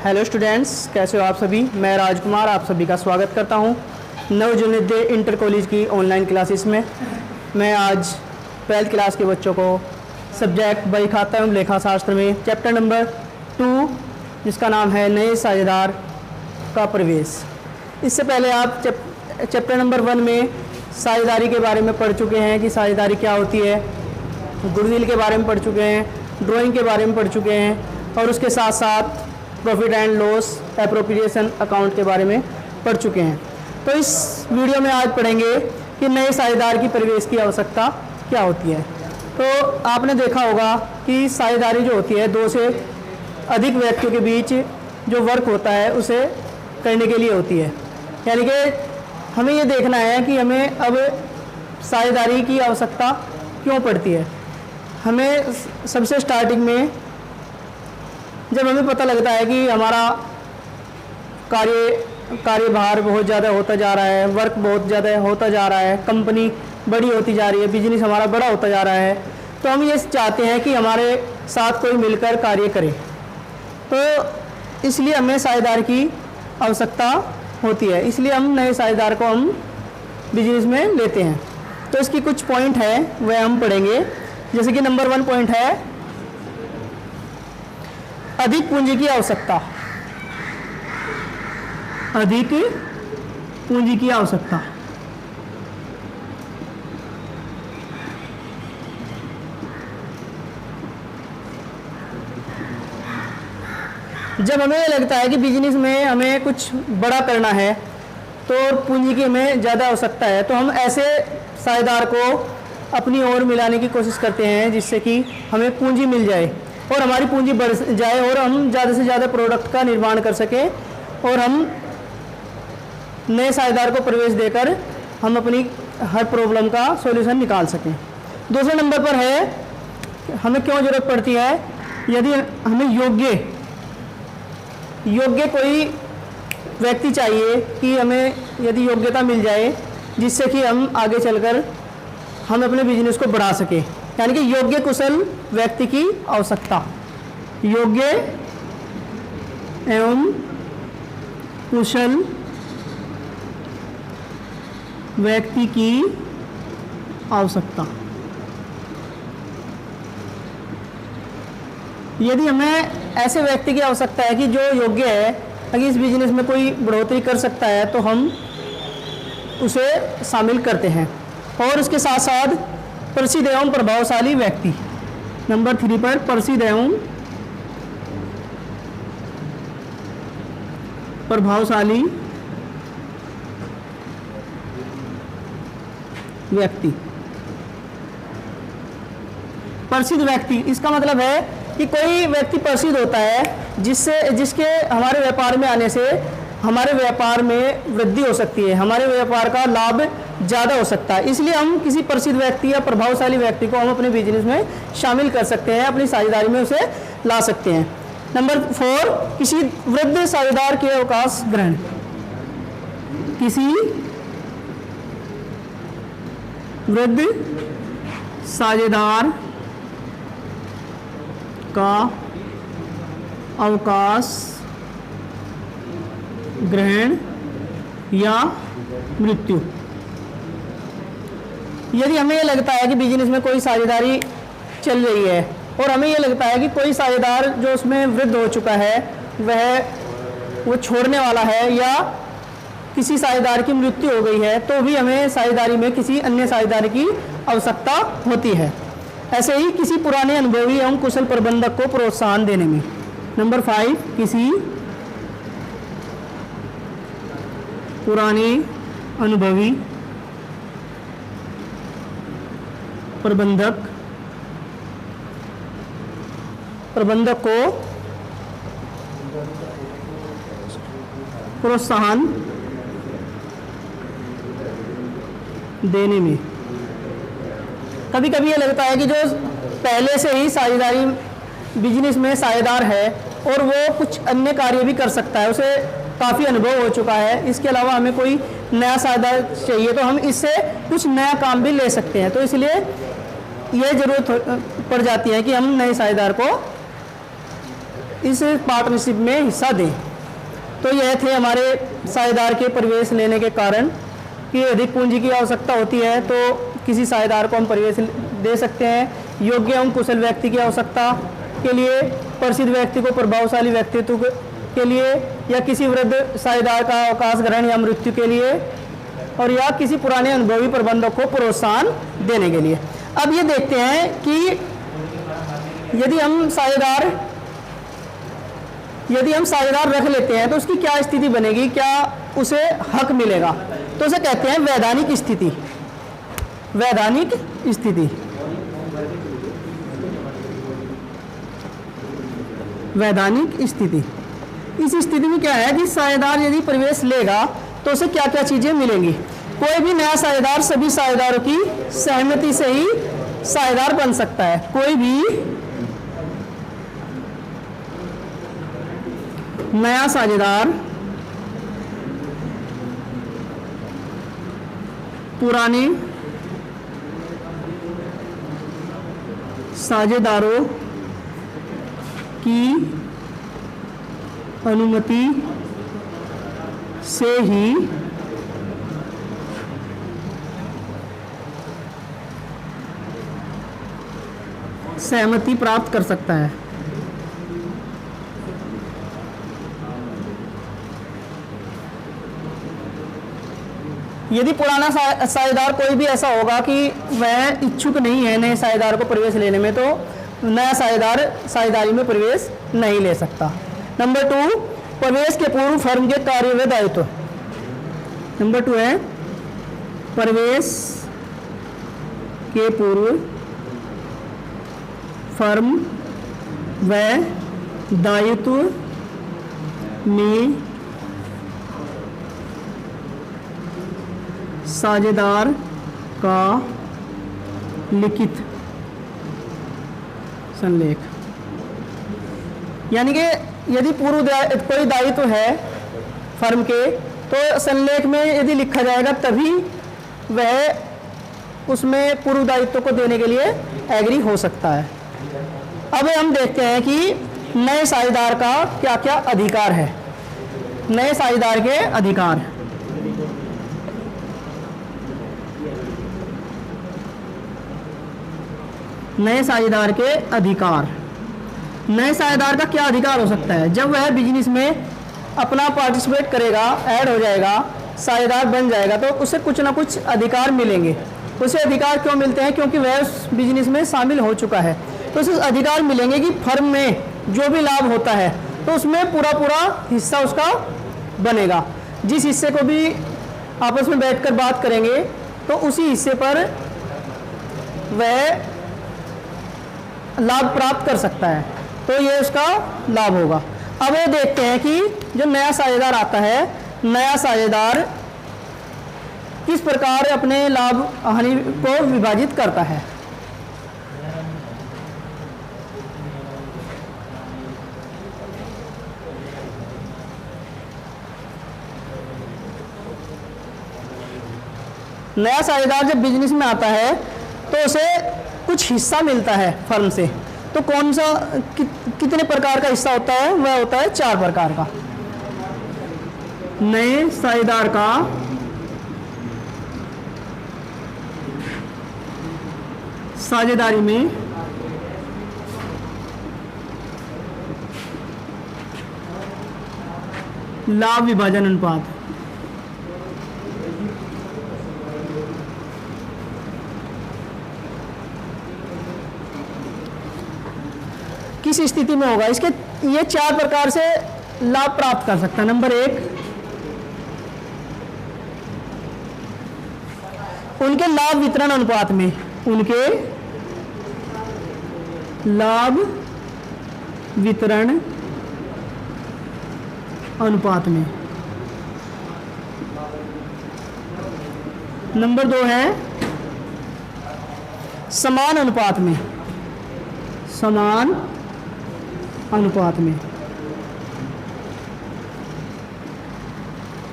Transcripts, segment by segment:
Hello students, कैसे हो आप सभी। मैं राजकुमार आप सभी का स्वागत करता हूं नवजोनोदय इंटर कॉलेज की ऑनलाइन क्लासेस में। मैं आज 12th क्लास के बच्चों को सब्जेक्ट बही खाता एवं लेखा शास्त्र में चैप्टर नंबर 2 जिसका नाम है नए साझेदार का प्रवेश। इससे पहले आप चैप्टर नंबर 1 में साझेदारी के बारे में पढ़ चुके हैं कि साझेदारी क्या होती है, गुडविल के बारे में पढ़ चुके हैं, ड्राइंग के बारे में पढ़ चुके हैं और उसके साथ साथ profit and loss appropriation account के बारे में पढ़ चुके हैं। तो इस वीडियो में आज पढ़ेंगे कि नए साझेदार की प्रवेश की आवश्यकता क्या होती है। तो आपने देखा होगा कि साझेदारी जो होती है 2 से अधिक व्यक्तियों के बीच जो वर्क होता है उसे करने के लिए होती है। यानी कि हमें ये देखना है कि हमें अब साझेदारी की आवश्यकता क्यों पड़ती है। हमें सबसे स्टार्टिंग में जब हमें पता लगता है कि हमारा कार्यभार बहुत ज़्यादा होता जा रहा है, वर्क बहुत ज़्यादा होता जा रहा है, कंपनी बड़ी होती जा रही है, बिजनेस हमारा बड़ा होता जा रहा है, तो हम ये चाहते हैं कि हमारे साथ कोई मिलकर कार्य करे। तो इसलिए हमें साझेदार की आवश्यकता होती है, इसलिए हम नए साझेदार को हम बिजनेस में लेते हैं। तो इसकी कुछ पॉइंट है वह हम पढ़ेंगे। जैसे कि नंबर 1 पॉइंट है अधिक पूंजी की आवश्यकता। अधिक पूंजी की आवश्यकता। जब हमें लगता है कि बिजनेस में हमें कुछ बड़ा करना है तो पूंजी की हमें ज़्यादा आवश्यकता है, तो हम ऐसे साझेदार को अपनी ओर मिलाने की कोशिश करते हैं जिससे कि हमें पूंजी मिल जाए और हमारी पूंजी बढ़ जाए और हम ज़्यादा से ज़्यादा प्रोडक्ट का निर्माण कर सकें और हम नए साझेदार को प्रवेश देकर हम अपनी हर प्रॉब्लम का सॉल्यूशन निकाल सकें। दूसरे नंबर पर है हमें क्यों ज़रूरत पड़ती है, यदि हमें योग्य कोई व्यक्ति चाहिए कि हमें यदि योग्यता मिल जाए जिससे कि हम आगे चलकर हम अपने बिजनेस को बढ़ा सकें, यानी कि योग्य कुशल व्यक्ति की आवश्यकता। योग्य एवं कुशल व्यक्ति की आवश्यकता। यदि हमें ऐसे व्यक्ति की आवश्यकता है कि जो योग्य है, अगर इस बिजनेस में कोई बढ़ोतरी कर सकता है तो हम उसे शामिल करते हैं। और उसके साथ साथ प्रसिद्ध एवं प्रभावशाली व्यक्ति। नंबर 3 पर प्रसिद्ध एवं प्रभावशाली व्यक्ति। प्रसिद्ध व्यक्ति इसका मतलब है कि कोई व्यक्ति प्रसिद्ध होता है जिसके हमारे व्यापार में आने से हमारे व्यापार में वृद्धि हो सकती है, हमारे व्यापार का लाभ ज़्यादा हो सकता है। इसलिए हम किसी प्रसिद्ध व्यक्ति या प्रभावशाली व्यक्ति को हम अपने बिजनेस में शामिल कर सकते हैं, अपनी साझेदारी में उसे ला सकते हैं। नंबर 4 किसी वृद्ध साझेदार के अवकाश ग्रहण। किसी वृद्ध साझेदार का अवकाश ग्रहण या मृत्यु। यदि हमें ये लगता है कि बिजनेस में कोई साझेदारी चल रही है और हमें ये लगता है कि कोई साझेदार जो उसमें वृद्ध हो चुका है वो छोड़ने वाला है या किसी साझेदार की मृत्यु हो गई है, तो भी हमें साझेदारी में किसी अन्य साझेदार की आवश्यकता होती है। ऐसे ही किसी पुराने अनुभवी एवं कुशल प्रबंधक को प्रोत्साहन देने में। नंबर 5 किसी पुराने अनुभवी प्रबंधक को प्रोत्साहन देने में। कभी कभी ये लगता है कि जो पहले से ही साझेदारी बिजनेस में साझेदार है और वो कुछ अन्य कार्य भी कर सकता है, उसे काफ़ी अनुभव हो चुका है, इसके अलावा हमें कोई नया साझेदार चाहिए तो हम इससे कुछ नया काम भी ले सकते हैं। तो इसलिए ये ज़रूरत पड़ जाती है कि हम नए साझेदार को इस पार्टनरशिप में हिस्सा दें। तो यह थे हमारे साझेदार के प्रवेश लेने के कारण कि अधिक पूंजी की आवश्यकता होती है तो किसी साझेदार को हम प्रवेश दे सकते हैं। योग्य एवं कुशल व्यक्ति की आवश्यकता के लिए, प्रसिद्ध व्यक्ति को प्रभावशाली व्यक्तित्व के लिए, या किसी वृद्ध साझेदार का अवकाश ग्रहण या मृत्यु के लिए, और या किसी पुराने अनुभवी प्रबंधक को प्रोत्साहन देने के लिए। अब ये देखते हैं कि यदि हम साझेदार रख लेते हैं तो उसकी क्या स्थिति बनेगी, क्या उसे हक मिलेगा। तो उसे कहते हैं वैधानिक स्थिति। वैधानिक स्थिति, वैधानिक स्थिति। इस स्थिति में क्या है कि साझेदार यदि प्रवेश लेगा तो उसे क्या क्या चीजें मिलेंगी। कोई भी नया साझेदार सभी साझेदारों की सहमति से ही साझेदार बन सकता है। कोई भी नया साझेदार पुराने साझेदारों की अनुमति से ही सहमति प्राप्त कर सकता है। यदि पुराना साझेदार कोई भी ऐसा होगा कि वह इच्छुक नहीं है नए साझेदार को प्रवेश लेने में, तो नया साझेदार साझेदारी में प्रवेश नहीं ले सकता। नंबर 2, प्रवेश के पूर्व फर्म के कार्य व दायित्व। नंबर 2 है प्रवेश के पूर्व फर्म व दायित्व में साझेदार का लिखित संलेख। यानी कि यदि पूर्व कोई दायित्व है फर्म के तो संलेख में यदि लिखा जाएगा तभी वह उसमें पूर्व दायित्व को देने के लिए एग्री हो सकता है। अब हम देखते हैं कि नए साझेदार का क्या क्या अधिकार है। नए साझेदार के अधिकार, नए साझेदार के अधिकार। नए साझेदार का क्या अधिकार हो सकता है? जब वह बिजनेस में अपना पार्टिसिपेट करेगा, ऐड हो जाएगा, साझेदार बन जाएगा, तो उसे कुछ ना कुछ अधिकार मिलेंगे। उसे अधिकार क्यों मिलते हैं? क्योंकि वह उस बिजनेस में शामिल हो चुका है। तो उसे अधिकार मिलेंगे कि फर्म में जो भी लाभ होता है तो उसमें पूरा हिस्सा उसका बनेगा। जिस हिस्से को भी आपस में बैठकर बात करेंगे तो उसी हिस्से पर वह लाभ प्राप्त कर सकता है, तो ये उसका लाभ होगा। अब ये देखते हैं कि जो नया साझेदार आता है, नया साझेदार किस प्रकार अपने लाभ हानि को विभाजित करता है। नया साझेदार जब बिजनेस में आता है तो उसे कुछ हिस्सा मिलता है फर्म से। तो कौन सा कितने प्रकार का हिस्सा होता है? वह होता है 4 प्रकार का। नए साझेदार का साझेदारी में लाभ विभाजन अनुपात। किस स्थिति में होगा? इसके ये 4 प्रकार से लाभ प्राप्त कर सकता है। नंबर 1, उनके लाभ वितरण अनुपात में, उनके लाभ वितरण अनुपात में। नंबर 2 है समान अनुपात में, समान अनुपात में।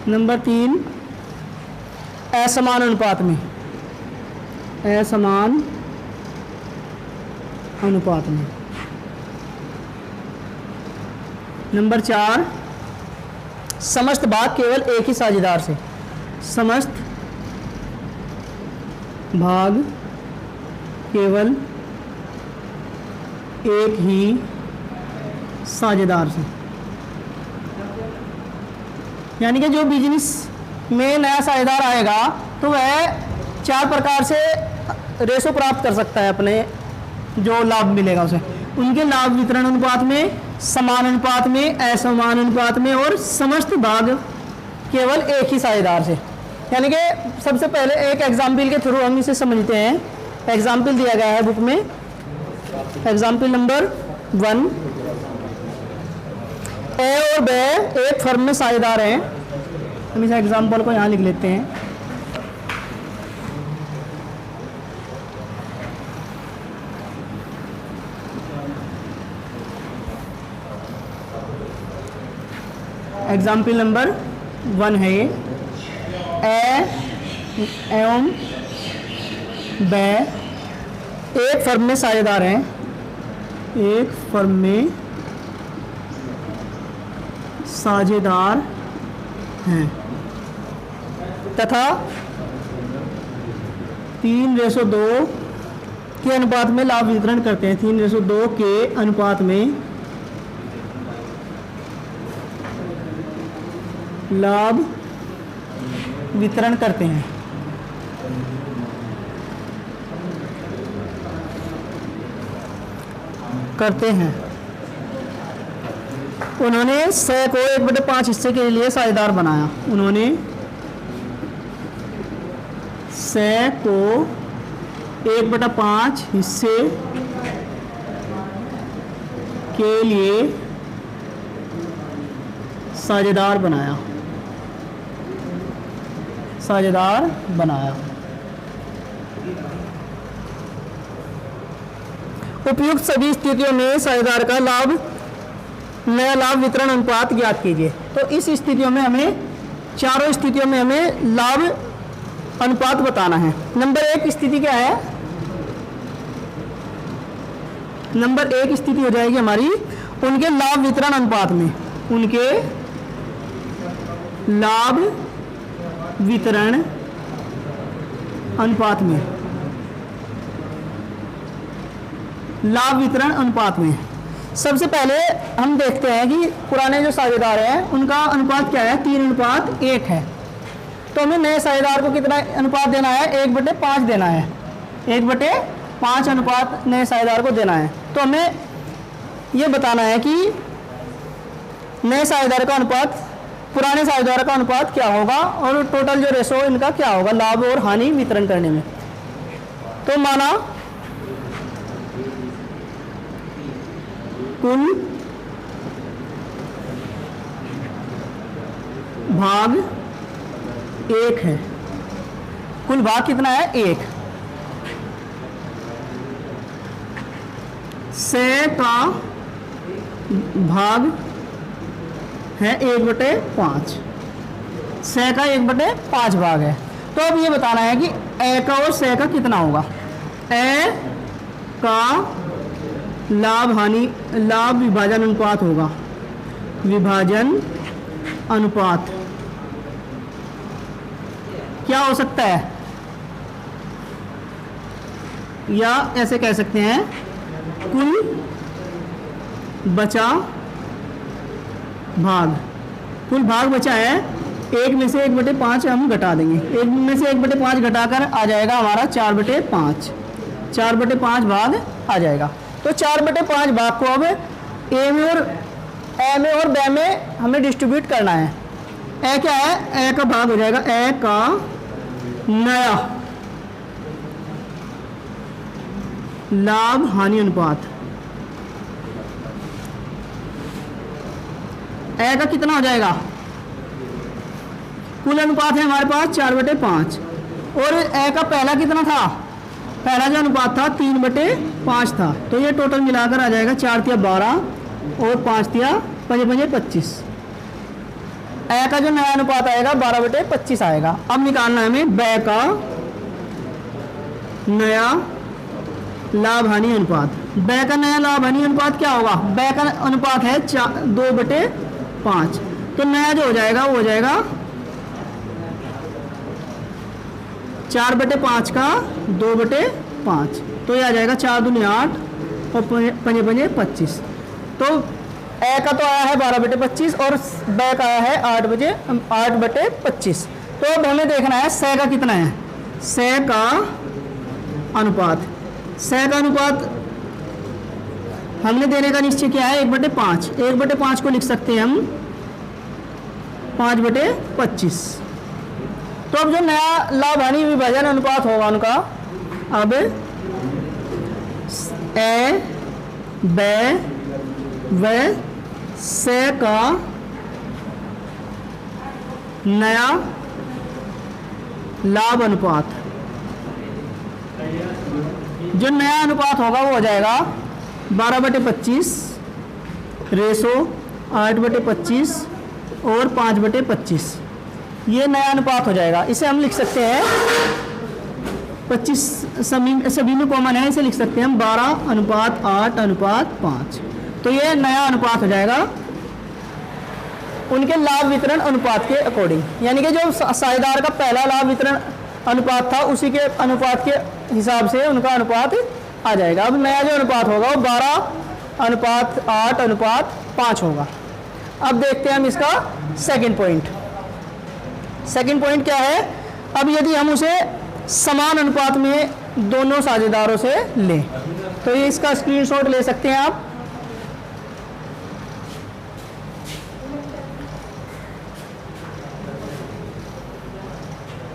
नंबर 3 असमान अनुपात में, असमान अनुपात में। नंबर 4, समस्त भाग केवल एक ही साझेदार से। समस्त भाग केवल एक ही साझेदार से, यानी कि जो बिजनेस में नया साझेदार आएगा तो वह 4 प्रकार से रेशो प्राप्त कर सकता है अपने जो लाभ मिलेगा उसे। उनके लाभ वितरण अनुपात में, समान अनुपात में, असमान अनुपात में और समस्त भाग केवल एक ही साझेदार से। यानी कि सबसे पहले एक एग्जाम्पल के थ्रू हम इसे समझते हैं। एग्जाम्पल दिया गया है बुक में, एग्जाम्पल नंबर 1, ए और बे एक फर्म में साझेदार हैं। हम इस एग्जाम्पल को यहाँ लिख लेते हैं। एग्जाम्पल नंबर 1 है ये, ए एवं बे एक फर्म में साझेदार हैं, एक फर्म में साझेदार हैं तथा 3:2 के अनुपात में लाभ वितरण करते हैं। 3:2 के अनुपात में लाभ वितरण करते हैं। उन्होंने 100 को 1/5 हिस्से के लिए साझेदार बनाया। उन्होंने 100 को 1/5 हिस्से के लिए साझेदार बनाया। उपयुक्त सभी स्थितियों में साझेदार का नया लाभ वितरण अनुपात ज्ञात कीजिए। तो इस स्थितियों में हमें, चारों स्थितियों में हमें लाभ अनुपात बताना है। नंबर 1 स्थिति क्या है? नंबर 1 स्थिति हो जाएगी हमारी उनके लाभ वितरण अनुपात में, उनके लाभ वितरण अनुपात में, लाभ वितरण अनुपात में। सबसे पहले हम देखते हैं कि पुराने जो साझेदार हैं उनका अनुपात क्या है? 3:1 है। तो हमें नए साझेदार को कितना अनुपात देना है? 1/5 देना है। 1/5 अनुपात नए साझेदार को देना है। तो हमें ये बताना है कि नए साझेदार का अनुपात पुराने साझेदार का अनुपात क्या होगा और टोटल जो रेशो इनका क्या होगा लाभ और हानि वितरण करने में। तो माना कुल भाग 1 है। कुल भाग कितना है? 1। 100 का भाग है 1/5। 100 का 1/5 भाग है। तो अब ये बताना है कि ए का और 100 का कितना होगा। ए का लाभ विभाजन अनुपात होगा। विभाजन अनुपात क्या हो सकता है? या ऐसे कह सकते हैं कुल बचा भाग। कुल भाग बचा है 1 में से 1/5 हम घटा देंगे। 1 में से 1/5 घटाकर आ जाएगा हमारा 4/5। 4/5 भाग आ जाएगा। तो 4/5 भाग को अब ए में और ब में हमें डिस्ट्रीब्यूट करना है। ए क्या है? ए का भाग हो जाएगा ए का नया लाभ हानि अनुपात। ए का कितना हो जाएगा? कुल अनुपात है हमारे पास 4/5 और ए का पहला कितना था? पहला जो अनुपात था 3/5 था। तो ये टोटल मिलाकर आ जाएगा 4 तिया 12 और 5 तिया 5 25। ए का जो नया अनुपात आएगा 12/25 आएगा। अब निकालना है हमें ब का नया लाभ हानि अनुपात। बै का नया लाभ हानि अनुपात क्या होगा? बै का अनुपात है 2/5, तो नया जो हो जाएगा वो हो जाएगा 4/5 का 2/5, तो ये आ जाएगा 4 दूनी 8 और 5 25। तो ए का तो आया है 12/25 और बै का आया है 8/25। तो अब हमें देखना है सै का कितना है। सै का अनुपात, सै का अनुपात हमने देने का निश्चय किया है 1/5। 1/5 को लिख सकते हैं हम 5/25। तो अब जो नया लाभ हानि विभाजन अनुपात होगा उनका, अब ए बै व सै का नया लाभ अनुपात, जो नया अनुपात होगा वो हो जाएगा 12/25 रेशो 8/25 और 5/25। ये नया अनुपात हो जाएगा। इसे हम लिख सकते हैं 25 सभी में कॉमन है, इसे लिख सकते हैं हम 12:8:5। तो ये नया अनुपात हो जाएगा उनके लाभ वितरण अनुपात के अकॉर्डिंग, यानी कि जो साझेदार का पहला लाभ वितरण अनुपात था उसी के अनुपात के हिसाब से उनका अनुपात आ जाएगा। अब नया जो अनुपात होगा वो 12:8:5 होगा। अब देखते हैं हम इसका सेकंड पॉइंट। सेकंड पॉइंट क्या है? अब यदि हम उसे समान अनुपात में दोनों साझेदारों से लें तो ये इसका स्क्रीनशॉट ले सकते हैं आप।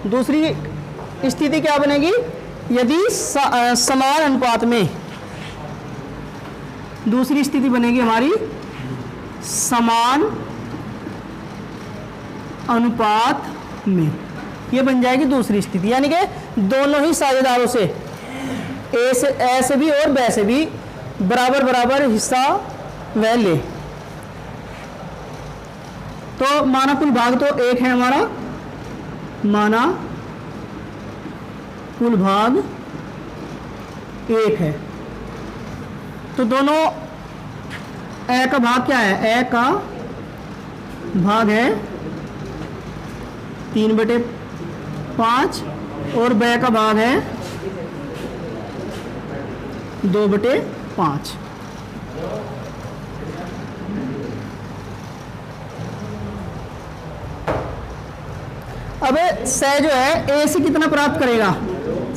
दूसरी स्थिति क्या बनेगी? यदि समान अनुपात में, दूसरी स्थिति बनेगी हमारी समान अनुपात में, ये बन जाएगी दूसरी स्थिति, यानी कि दोनों ही साझेदारों से ए से भी और बै से भी बराबर बराबर हिस्सा वह ले। तो माना कुल भाग तो एक है हमारा, माना कुल भाग एक है, तो दोनों ए का भाग क्या है? ए का भाग है 3/5 और बै का भाग है 2/5। अब सै जो है ए से कितना प्राप्त करेगा?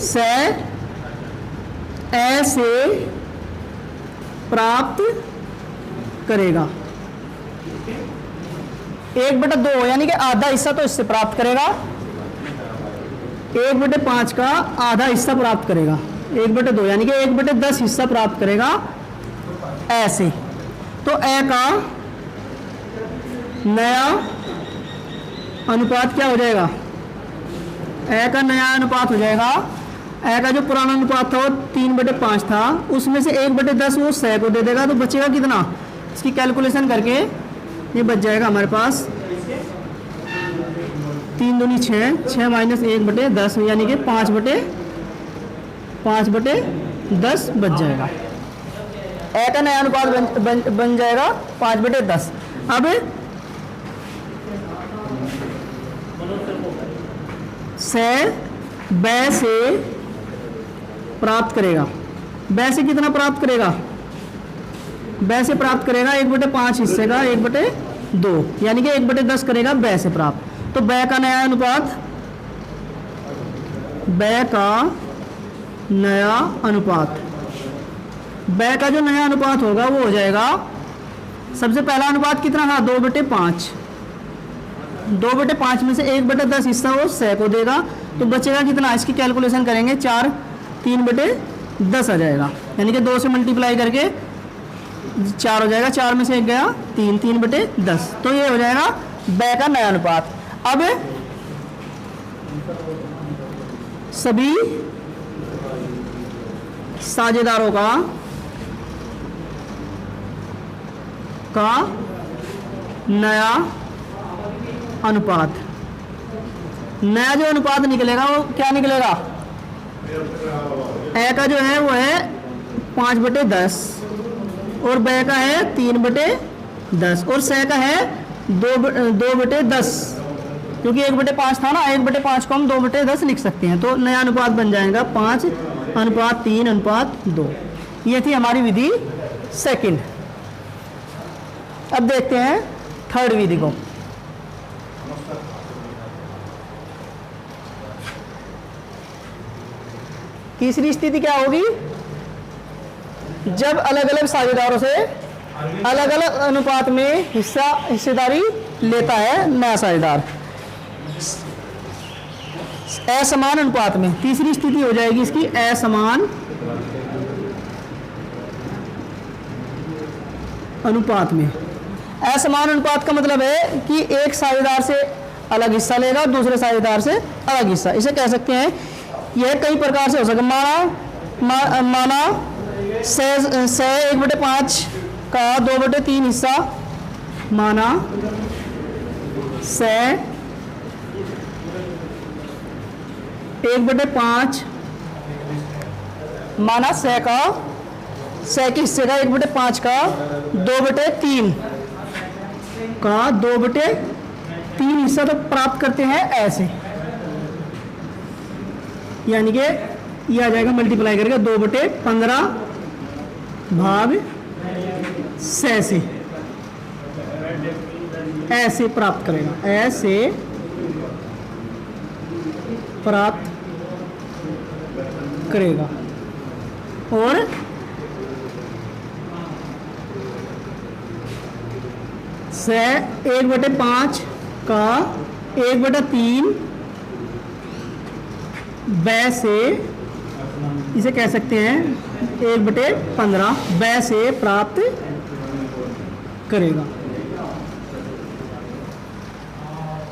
सै ए से प्राप्त करेगा 1/2, यानी कि आधा हिस्सा तो इससे प्राप्त करेगा। 1/5 का आधा हिस्सा प्राप्त करेगा 1/2, यानी कि 1/10 हिस्सा प्राप्त करेगा ए से। तो ए का नया अनुपात क्या हो जाएगा? ए का नया अनुपात हो जाएगा, ए का जो पुराना अनुपात था वो 3/5 था, उसमें से 1/10 वो सै को दे देगा, तो बचेगा कितना? इसकी कैलकुलेशन करके ये बच जाएगा हमारे पास 3 दूनी 6, 6 - 1/10, यानी कि 5/10 बच जाएगा। ए का नया अनुपात बन जाएगा 5/10। अब सै बै से प्राप्त करेगा, बै से कितना प्राप्त करेगा? बै से प्राप्त करेगा 1/5 हिस्से का 1/2, यानी कि 1/10 करेगा बै से प्राप्त। तो बै का नया अनुपात, बै का नया अनुपात, बै का जो नया अनुपात होगा वो हो जाएगा, सबसे पहला अनुपात कितना था? 2/5। 2/5 में से 1/10 हिस्सा वो सै को देगा, तो बचेगा कितना? इसकी कैलकुलेशन करेंगे 4, 3/10 आ जाएगा, यानी कि 2 से मल्टीप्लाई करके 4 हो जाएगा, 4 में से 1 गया 3, 3/10। तो ये हो जाएगा बै का नया अनुपात। अब सभी साझेदारों का नया अनुपात, नया जो अनुपात निकलेगा वो क्या निकलेगा? ए का जो है वो है 5/10 और ब का है 3/10 और स का है 2/10, क्योंकि 1/5 था ना, 1/5 को हम 2/10 लिख सकते हैं। तो नया अनुपात बन जाएगा 5:3:2। ये थी हमारी विधि सेकंड। अब देखते हैं थर्ड विधि को। तीसरी स्थिति क्या होगी? जब अलग अलग साझेदारों से अलग अलग अनुपात में हिस्सेदारी लेता है नया साझेदार, असमान अनुपात में। तीसरी स्थिति हो जाएगी इसकी असमान अनुपात में। असमान अनुपात का मतलब है कि एक साझेदार से अलग हिस्सा लेगा, दूसरे साझेदार से अलग हिस्सा। इसे कह सकते हैं, यह कई प्रकार से हो सकता है। माना स 1/5 का 2/3 हिस्सा, माना स 1/5, माना स के हिस्से का 1/5 का 2/3 का 2/3 हिस्सा तो प्राप्त करते हैं ऐसे, यानी कि यह आ जाएगा मल्टीप्लाई करके 2/15 भाग से ऐसे प्राप्त करेगा, ऐसे प्राप्त करेगा। और से 1/5 का 1/3 ब से, इसे कह सकते हैं 1/15 ब से प्राप्त करेगा,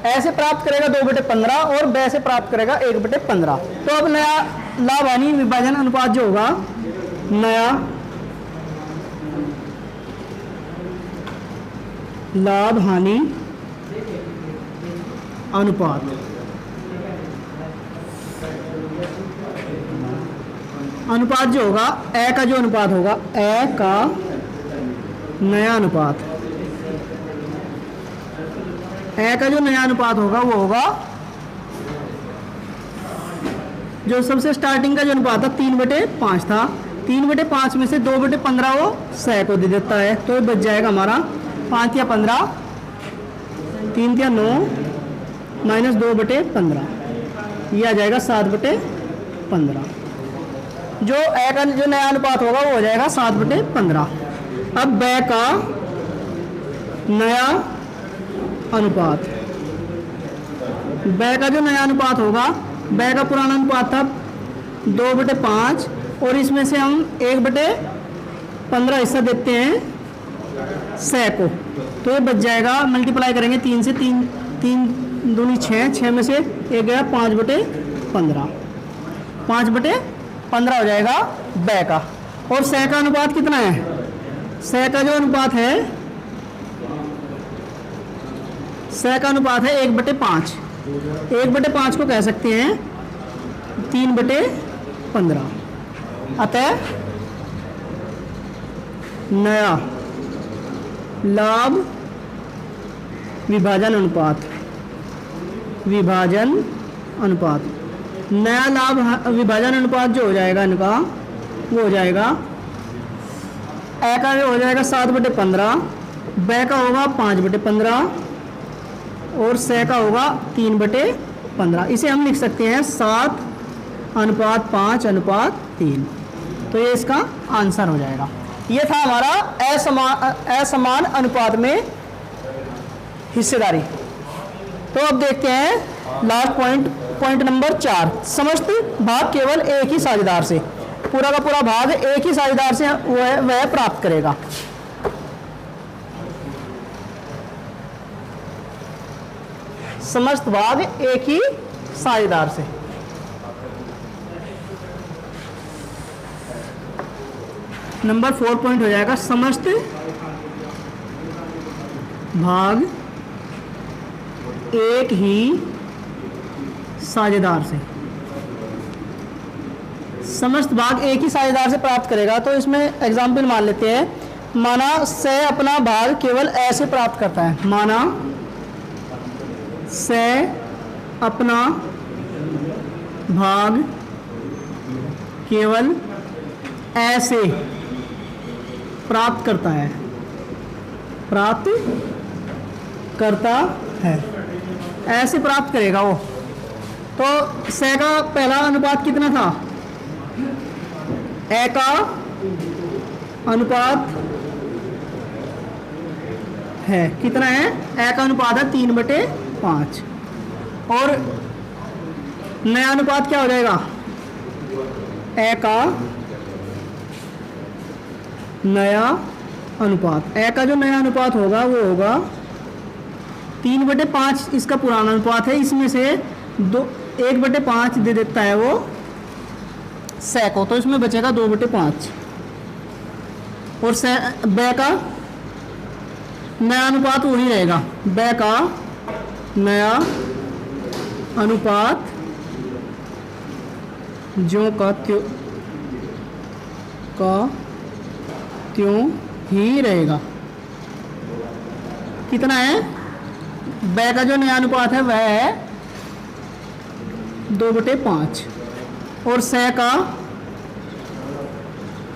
ऐसे प्राप्त करेगा 2/15 और ब से प्राप्त करेगा 1/15। तो अब नया लाभ हानि विभाजन अनुपात जो होगा, नया लाभ हानि अनुपात जो होगा, ए का जो अनुपात होगा, ए का नया अनुपात, ए का जो नया अनुपात होगा वो होगा, जो सबसे स्टार्टिंग का जो अनुपात था 3/5 था, 3/5 में से 2/15 वो स को दे देता है, तो बच जाएगा हमारा 5 या 15, 3 या 9 माइनस 2/15, ये आ जाएगा 7/15। जो ए का जो नया अनुपात होगा वो हो जाएगा 7/15। अब ब का नया अनुपात, ब का जो नया अनुपात होगा, ब का पुराना अनुपात था 2/5 और इसमें से हम 1/15 हिस्सा देते हैं स को, तो ये बच जाएगा, मल्टीप्लाई करेंगे 3 से, 3 दूनी 6 में से 1 गया 5/15, 5/15 हो जाएगा ब का। और स का अनुपात कितना है? स का जो अनुपात है, स का अनुपात है 1/5, 1/5 को कह सकते हैं 3/15। अतः नया लाभ विभाजन अनुपात, नया लाभ विभाजन अनुपात जो हो जाएगा इनका, वो हो जाएगा ए का जो हो जाएगा 7/15, ब का होगा 5/15 और स का होगा 3/15। इसे हम लिख सकते हैं 7:5:3। तो ये इसका आंसर हो जाएगा। ये था हमारा असमान अनुपात में हिस्सेदारी। तो अब देखते हैं लास्ट पॉइंट नंबर 4। समस्त भाग केवल एक ही साझेदार से, पूरा का पूरा भाग एक ही साझेदार से वह प्राप्त करेगा। समस्त भाग एक ही साझेदार से। नंबर 4 पॉइंट हो जाएगा समस्त भाग एक ही साझेदार से। समस्त भाग एक ही साझेदार से प्राप्त करेगा। तो इसमें एग्जाम्पल मान लेते हैं, माना से अपना भाग केवल ऐसे प्राप्त करता है, माना से अपना भाग केवल ऐसे प्राप्त करता है, प्राप्त करता है, ऐसे प्राप्त करेगा वो। तो से का पहला अनुपात कितना था, ए का अनुपात है, कितना है, ए का अनुपात है 3/5। और नया अनुपात क्या हो जाएगा, ए का नया अनुपात, ए का जो नया अनुपात होगा वो होगा 3/5। इसका पुराना अनुपात है, इसमें से 1/5 दे देता है वो से को, तो इसमें बचेगा 2/5। और से बे का नया अनुपात वही रहेगा, बे का नया अनुपात जो का त्यों ही रहेगा। कितना है, बे का जो नया अनुपात है वह है 2/5। और से का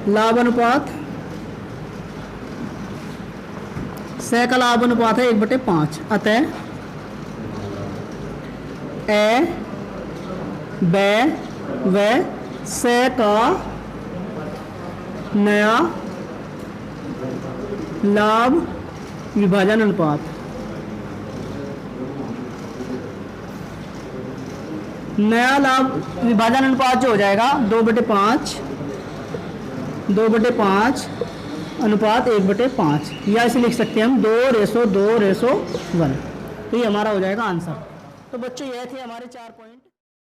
लाभ अनुपात, से का लाभ अनुपात है 1/5। अतः ए बे व से का नया लाभ विभाजन अनुपात, नया लाभ विभाजन अनुपात जो हो जाएगा 2/5 अनुपात 1/5, या इसे लिख सकते हैं हम 2:2:1। तो ये हमारा हो जाएगा आंसर। तो बच्चों ये थे हमारे 4 पॉइंट।